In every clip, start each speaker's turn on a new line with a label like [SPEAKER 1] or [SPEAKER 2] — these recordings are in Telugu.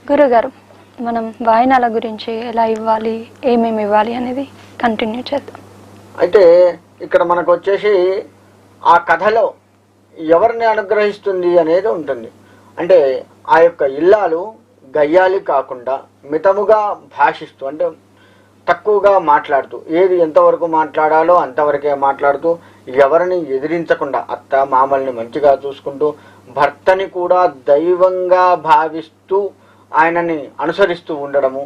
[SPEAKER 1] గురుగారు, మనం వాయినాల గురించి ఎలా ఇవ్వాలి, ఏమేమి ఇవ్వాలి అనేది కంటిన్యూ చేద్దాం.
[SPEAKER 2] అయితే ఇక్కడ మనకు వచ్చేసి ఆ కథలో ఎవరిని అనుగ్రహిస్తుంది అనేది ఉంటుంది. అంటే ఆ యొక్క ఇల్లాలు గయ్యాలి కాకుండా మితముగా భాషిస్తూ, అంటే తక్కువగా మాట్లాడుతూ, ఏది ఎంతవరకు మాట్లాడాలో అంతవరకే మాట్లాడుతూ, ఎవరిని ఎదిరించకుండా అత్త మామల్ని మంచిగా చూసుకుంటూ, భర్తని కూడా దైవంగా భావిస్తూ ఆయనని అనుసరిస్తూ ఉండడము,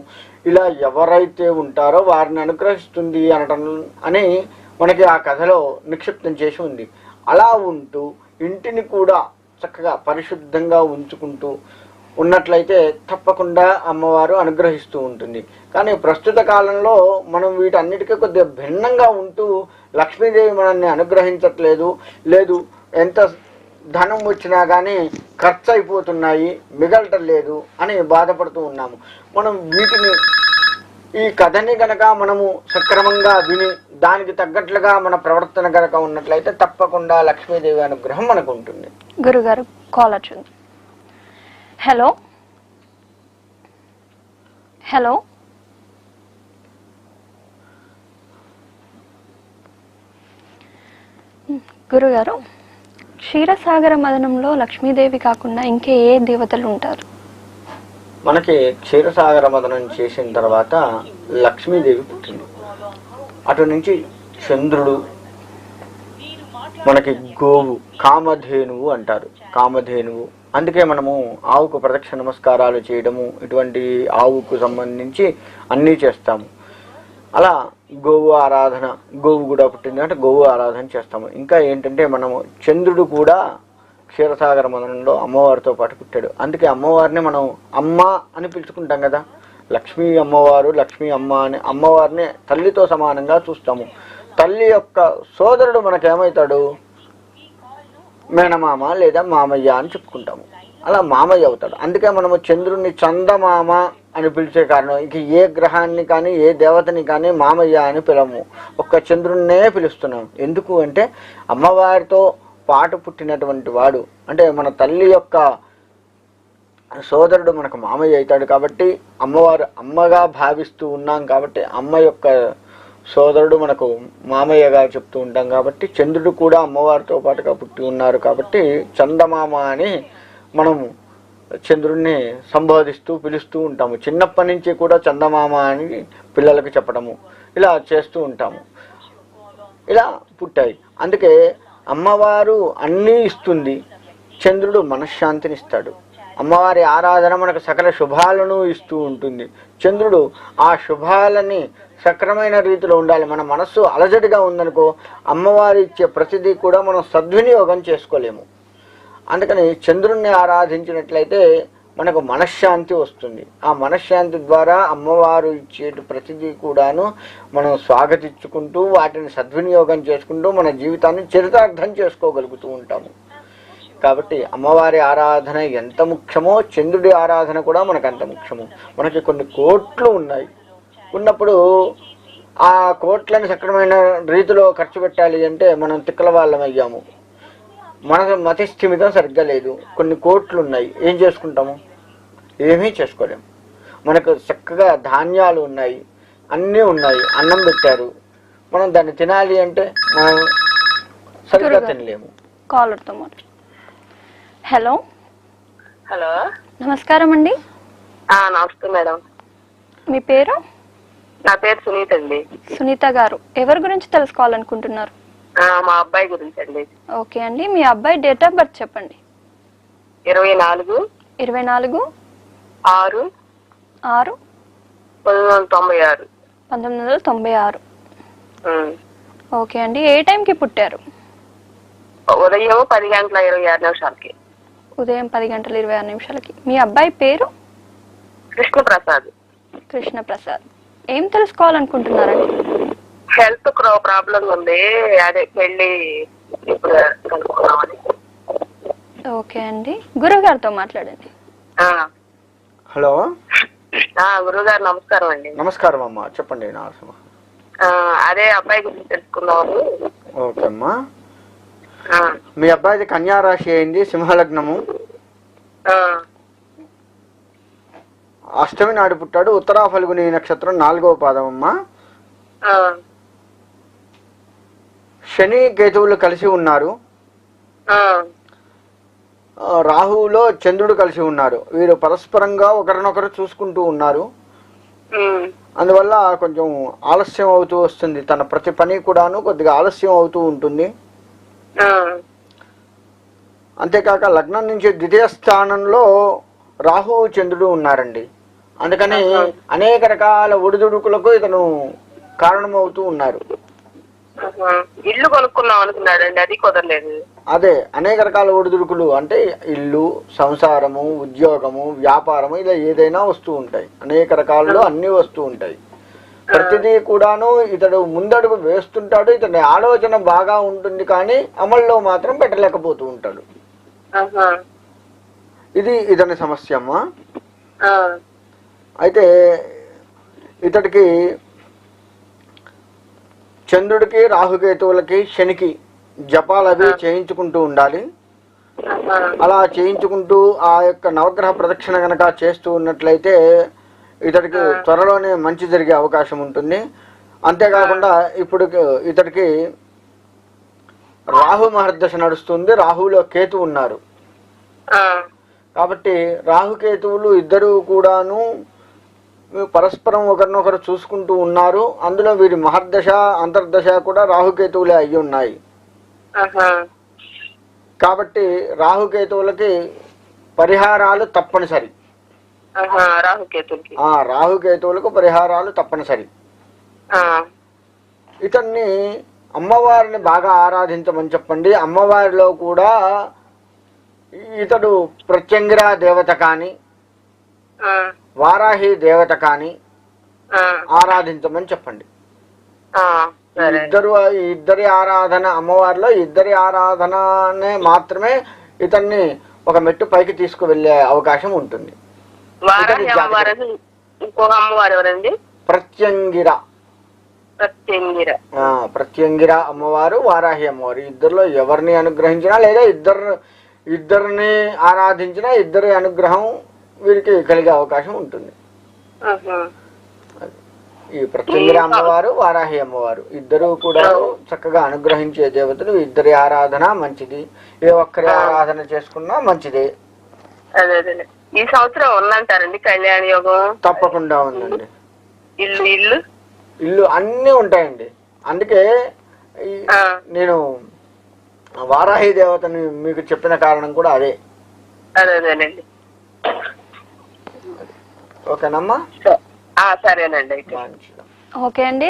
[SPEAKER 2] ఇలా ఎవరైతే ఉంటారో వారిని అనుగ్రహిస్తుంది అనడం అని మనకి ఆ కథలో నిక్షిప్తం చేసి ఉంది. అలా ఉంటూ ఇంటిని కూడా చక్కగా పరిశుద్ధంగా ఉంచుకుంటూ ఉన్నట్లయితే తప్పకుండా అమ్మవారు అనుగ్రహిస్తూ ఉంటుంది. కానీ ప్రస్తుత కాలంలో మనం వీటన్నిటికీ కొద్దిగా భిన్నంగా ఉంటూ లక్ష్మీదేవి మనల్ని అనుగ్రహించట్లేదు, లేదు ఎంత ధనం వచ్చినా కానీ ఖర్చు అయిపోతున్నాయి, మిగలటం లేదు అని బాధపడుతూ ఉన్నాము. మనం వీటిని, ఈ కథని గనక మనము సక్రమంగా విని దానికి తగ్గట్లుగా మన ప్రవర్తన గనక ఉన్నట్లయితే తప్పకుండా లక్ష్మీదేవి అనుగ్రహం మనకు ఉంటుంది.
[SPEAKER 1] గురుగారు కాల్ చూద్దాం. హలో హలో గురుగారు, క్షీరసాగర మదనంలో లక్ష్మీదేవి కాకుండా ఇంకే ఏ దేవతలు ఉంటారు?
[SPEAKER 2] మనకి క్షీరసాగర మదనం చేసిన తర్వాత లక్ష్మీదేవి పుట్టింది. అటు నుంచి చంద్రుడు, మనకి గోవు, కామధేనువు అంటారు, కామధేనువు. అందుకే మనము ఆవుకు ప్రదక్షిణ నమస్కారాలు చేయడము, ఇటువంటి ఆవుకు సంబంధించి అన్నీ చేస్తాము. అలా గోవు ఆరాధన, గోవు కూడా పుట్టింది అంటే గోవు ఆరాధన చేస్తాము. ఇంకా ఏంటంటే మనము చంద్రుడు కూడా క్షీరసాగర మదనంలో అమ్మవారితో పాటు పుట్టాడు. అందుకే అమ్మవారిని మనం అమ్మ అని పిలుచుకుంటాం కదా. లక్ష్మీ అమ్మవారు, లక్ష్మీ అమ్మ అని అమ్మవారిని తల్లితో సమానంగా చూస్తాము. తల్లి యొక్క సోదరుడు మనకేమవుతాడు? మేనమామ లేదా మామయ్య అని చెప్పుకుంటాము. అలా మామయ్య అవుతాడు. అందుకే మనము చంద్రుడిని చందమామ అని పిలిచే కారణం, ఇక ఏ గ్రహాన్ని కానీ ఏ దేవతని కానీ మామయ్య అని పిలము, ఒక్క చంద్రుడినే పిలుస్తున్నాం. ఎందుకు అంటే అమ్మవారితో పాటు పుట్టినటువంటి వాడు, అంటే మన తల్లి యొక్క సోదరుడు మనకు మామయ్య అవుతాడు. కాబట్టి అమ్మవారు అమ్మగా భావిస్తూ ఉన్నాం కాబట్టి అమ్మ యొక్క సోదరుడు మనకు మామయ్యగా చెప్తూ ఉంటాం. కాబట్టి చంద్రుడు కూడా అమ్మవారితో పాటుగా పుట్టి ఉన్నారు. కాబట్టి చందమామ అని మనము చంద్రుడిని సంబోధిస్తూ పిలుస్తూ ఉంటాము. చిన్నప్పటి నుంచి కూడా చందమామ అని పిల్లలకు చెప్పడము ఇలా చేస్తూ ఉంటాము. ఇలా పుట్టాయి. అందుకే అమ్మవారు అన్నీ ఇస్తుంది, చంద్రుడు మనశ్శాంతిని ఇస్తాడు. అమ్మవారి ఆరాధన మనకు సకల శుభాలను ఇస్తూ ఉంటుంది. చంద్రుడు ఆ శుభాలని సక్రమైన రీతిలో ఉండాలి. మన మనస్సు అలజడిగా ఉందనుకో, అమ్మవారి ఇచ్చే ప్రతిదీ కూడా మనం సద్వినియోగం చేసుకోలేము. అందుకని చంద్రుణ్ణి ఆరాధించినట్లయితే మనకు మనశ్శాంతి వస్తుంది. ఆ మనశ్శాంతి ద్వారా అమ్మవారు ఇచ్చే ప్రతిదీ కూడాను మనం స్వాగతించుకుంటూ వాటిని సద్వినియోగం చేసుకుంటూ మన జీవితాన్ని చరితార్థం చేసుకోగలుగుతూ ఉంటాము. కాబట్టి అమ్మవారి ఆరాధన ఎంత ముఖ్యమో చంద్రుడి ఆరాధన కూడా మనకు అంత ముఖ్యము. మనకి కొన్ని కోట్లు ఉన్నాయి, ఉన్నప్పుడు ఆ కోట్లను సక్రమైన రీతిలో ఖర్చు పెట్టాలి అంటే మనం తిక్కల వాళ్ళం అయ్యాము. మన మతిస్థిమితం సరిగ్గా లేదు. కొన్ని కోట్లు ఉన్నాయి, ఏం చేసుకుంటాము? ఏమీ చేసుకోలేము. మనకు చక్కగా ధాన్యాలు ఉన్నాయి, అన్నీ ఉన్నాయి, అన్నం పెట్టారు, మనం దాన్ని తినాలి అంటే మనం సరిగ్గా తినలేము.
[SPEAKER 1] కాలర్తో మాట. హలో
[SPEAKER 3] హలో,
[SPEAKER 1] నమస్కారం అండి.
[SPEAKER 3] నమస్తే మేడం.
[SPEAKER 1] మీ పేరు?
[SPEAKER 3] నా పేరు సునీత అండి.
[SPEAKER 1] సునీత గారు, ఎవరి గురించి తెలుసుకోవాలనుకుంటున్నారు?
[SPEAKER 3] మా అబ్బాయి గురించి అండి.
[SPEAKER 1] ఓకే అండి, మీ అబ్బాయి డేట్ ఆఫ్ బర్త్ చెప్పండి.
[SPEAKER 3] 24/6/1996.
[SPEAKER 1] 1996. ఓకే అండి, ఏ టైంకి పుట్టారు?
[SPEAKER 3] ఉదయం 10:26.
[SPEAKER 1] ఉదయం 10:26. మీ అబ్బాయి పేరు?
[SPEAKER 3] కృష్ణప్రసాద్.
[SPEAKER 1] కృష్ణప్రసాద్. ఏం తెలుసుకోవాలనుకుంటున్నారండి?
[SPEAKER 3] హెల్త్ ప్రాబ్లం ఉంది, అదే పెళ్లి ఇప్పుడు కనుక్కున్నామని.
[SPEAKER 1] ఓకే అండి, గురుగారితో మాట్లాడండి.
[SPEAKER 2] హలో.
[SPEAKER 3] గురుగారు నమస్కారం అండి.
[SPEAKER 2] నమస్కారం అమ్మా, చెప్పండి.
[SPEAKER 3] అదే అబ్బాయి గురించి తెలుసుకున్నాము.
[SPEAKER 2] ఓకే అమ్మా, మీ అబ్బాయిది కన్యా రాశి అయింది, సింహలగ్నము. అష్టమి నాడు పుట్టాడు. ఉత్తరా ఫల్గుని నక్షత్రం 4వ పాదం అమ్మా.
[SPEAKER 3] ఆ,
[SPEAKER 2] శని కేతువులు కలిసి ఉన్నారు.
[SPEAKER 3] ఆ,
[SPEAKER 2] రాహువులో చంద్రుడు కలిసి ఉన్నారు. వీరు పరస్పరంగా ఒకరినొకరు చూసుకుంటూ ఉన్నారు.
[SPEAKER 3] ఉమ్,
[SPEAKER 2] అందువల్ల కొంచెం ఆలస్యం అవుతూ వస్తుంది. తన ప్రతి పని కూడాను కొద్దిగా ఆలస్యం అవుతూ ఉంటుంది.
[SPEAKER 3] ఆ,
[SPEAKER 2] అంతేకాక లగ్నం నుంచి ద్వితీయ స్థానంలో రాహు చంద్రుడు ఉన్నారండి. అందుకని అనేక రకాల ఒడిదుడుకులకు ఇతను కారణమవుతూ ఉన్నారు.
[SPEAKER 3] ఆహా. ఇల్లు కొనుక్కుందాం అనుకున్నాడండి, అది కుదరలేదు.
[SPEAKER 2] అదే అనేక రకాల ఒడిదుడుకులు అంటే ఇల్లు, సంసారము, ఉద్యోగము, వ్యాపారము ఇలా ఏదైనా వస్తూ ఉంటాయి. అనేక రకాల్లో అన్నీ వస్తూ ఉంటాయి. ప్రతిదీ కూడాను ఇతడు ముందడుగు వేస్తుంటాడు. ఇతని ఆలోచన బాగా ఉంటుంది, కానీ అమల్లో మాత్రం పెట్టలేకపోతూ ఉంటాడు.
[SPEAKER 3] ఆహా.
[SPEAKER 2] ఇది ఇతని సమస్య అమ్మా.
[SPEAKER 3] ఆ,
[SPEAKER 2] అయితే ఇతడికి చంద్రుడికి, రాహుకేతువులకి, శనికి జపాలు అవి చేయించుకుంటూ ఉండాలి.
[SPEAKER 3] ఆహా.
[SPEAKER 2] అలా చేయించుకుంటూ ఆ యొక్క నవగ్రహ ప్రదక్షిణ గనక చేస్తూ ఉన్నట్లయితే ఇతడికి త్వరలోనే మంచి జరిగే అవకాశం ఉంటుంది. అంతేకాకుండా ఇప్పుడు ఇతడికి రాహు మహర్దశ నడుస్తుంది. రాహులో కేతు ఉన్నారు.
[SPEAKER 3] ఆ,
[SPEAKER 2] కాబట్టి రాహుకేతువులు ఇద్దరు కూడాను పరస్పరం ఒకరినొకరు చూసుకుంటూ ఉన్నారు. అందులో వీరి మహర్దశ, అంతర్దశ కూడా రాహుకేతువులే అయ్యి ఉన్నాయి.
[SPEAKER 3] ఆహా.
[SPEAKER 2] కాబట్టి రాహుకేతువులకి పరిహారాలు తప్పనిసరి.
[SPEAKER 3] ఆహా. రాహుకేతులకి.
[SPEAKER 2] రాహుకేతువులకు పరిహారాలు తప్పనిసరి.
[SPEAKER 3] ఆ,
[SPEAKER 2] ఇతన్ని అమ్మవారిని బాగా ఆరాధించమని చెప్పండి. అమ్మవారిలో కూడా ఇతడు ప్రత్యంగిరా దేవత కానీ,
[SPEAKER 3] ఆ,
[SPEAKER 2] వారాహి దేవత కానీ
[SPEAKER 3] ఆ,
[SPEAKER 2] ఆరాధించమని చెప్పండి.
[SPEAKER 3] ఆ, సరే.
[SPEAKER 2] ఇద్దరి ఆరాధన, అమ్మవారిలో ఇద్దరి ఆరాధననే మాత్రమే ఇతన్ని ఒక మెట్టు పైకి తీసుకువెళ్ళే అవకాశం ఉంటుంది.
[SPEAKER 3] వారాహి అమ్మవారు, ఇంకొక అమ్మవారు ఎవరండి?
[SPEAKER 2] ప్రత్యంగిర.
[SPEAKER 3] ప్రత్యంగిర.
[SPEAKER 2] ప్రత్యంగిర అమ్మవారు, వారాహి అమ్మవారు ఇద్దరిలో ఎవరిని అనుగ్రహించినా లేదా ఇద్దరిని ఆరాధించినా ఇద్దరి అనుగ్రహం వీరికి కలిగే అవకాశం ఉంటుంది.
[SPEAKER 3] ఆహా.
[SPEAKER 2] ఈ ప్రత్యంగిర అమ్మవారు, వారాహి అమ్మవారు ఇద్దరు కూడా చక్కగా అనుగ్రహించే దేవతలు. ఇద్దరి ఆరాధన మంచిది. ఏ ఒక్కరి ఆరాధన చేసుకున్నా మంచిదే.
[SPEAKER 3] అదే అదే. ఈ సంవత్సరం ఉందంటారండి కళ్యాణ యోగం?
[SPEAKER 2] తప్పకుండా ఉందండి.
[SPEAKER 3] ఇల్లు
[SPEAKER 2] అన్నీ ఉంటాయండి. అందుకే నేను వారాహి దేవతని మీకు చెప్పిన కారణం కూడా అదే.
[SPEAKER 3] అదేనండి.
[SPEAKER 2] ఓకేనమ్మా.
[SPEAKER 3] సరేనండి అయితే.
[SPEAKER 1] ఓకే అండి.